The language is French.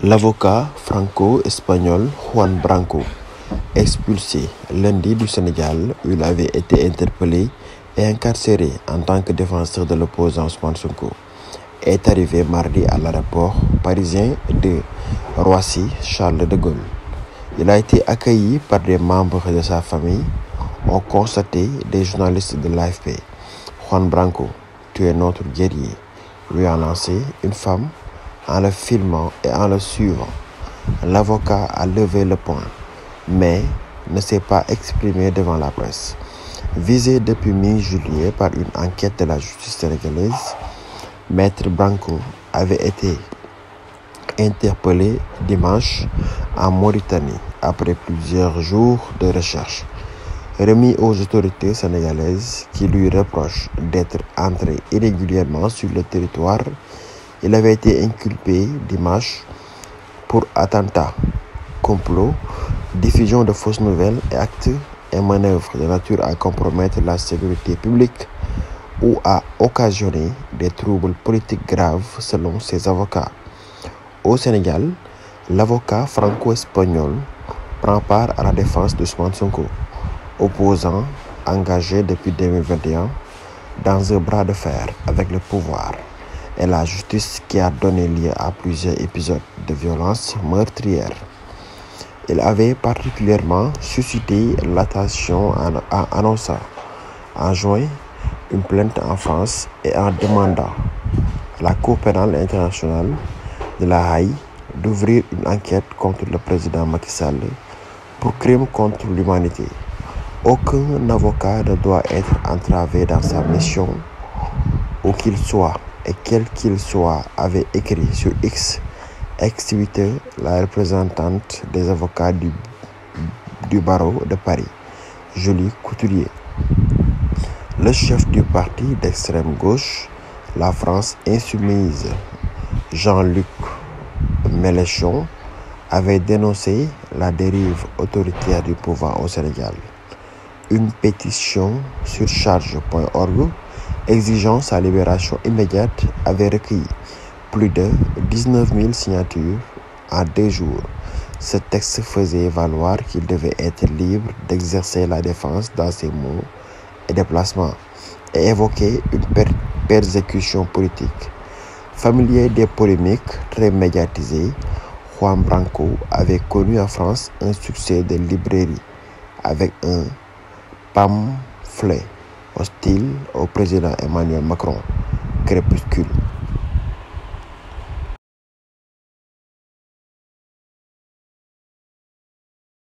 L'avocat franco-espagnol Juan Branco, expulsé lundi du Sénégal où il avait été interpellé et incarcéré en tant que défenseur de l'opposant Ousmane Sonko, est arrivé mardi à l'aéroport parisien de Roissy-Charles de Gaulle. Il a été accueilli par des membres de sa famille, ont constaté des journalistes de l'AFP. Juan Branco, tu es notre guerrier, lui a lancé une femme en le filmant et en le suivant. L'avocat a levé le poing, mais ne s'est pas exprimé devant la presse. Visé depuis mi-juillet par une enquête de la justice sénégalaise, Maître Branco avait été interpellé dimanche en Mauritanie après plusieurs jours de recherche. Remis aux autorités sénégalaises qui lui reprochent d'être entré irrégulièrement sur le territoire, il avait été inculpé dimanche pour attentat, complot, diffusion de fausses nouvelles et actes et manœuvres de nature à compromettre la sécurité publique ou à occasionner des troubles politiques graves selon ses avocats. Au Sénégal, l'avocat franco-espagnol prend part à la défense d'Ousmane Sonko, opposant engagé depuis 2021 dans un bras de fer avec le pouvoir et la justice qui a donné lieu à plusieurs épisodes de violence meurtrière. Il avait particulièrement suscité l'attention en annonçant en juin une plainte en France et en demandant à la Cour pénale internationale de La Haye d'ouvrir une enquête contre le président Macky Sall pour crimes contre l'humanité. Aucun avocat ne doit être entravé dans sa mission, où qu'il soit et quel qu'il soit, avait écrit sur X, ex-Twitter, la représentante des avocats du barreau de Paris, Julie Couturier. Le chef du parti d'extrême gauche, la France insoumise, Jean-Luc Mélenchon, avait dénoncé la dérive autoritaire du pouvoir au Sénégal. Une pétition sur charge.org exigeant sa libération immédiate avait recueilli plus de 19 000 signatures en 2 jours. Ce texte faisait valoir qu'il devait être libre d'exercer la défense dans ses mots et déplacements et évoquait une persécution politique. Familier des polémiques très médiatisées, Juan Branco avait connu en France un succès de librairie avec un pamphlet hostile au président Emmanuel Macron, Crépuscule.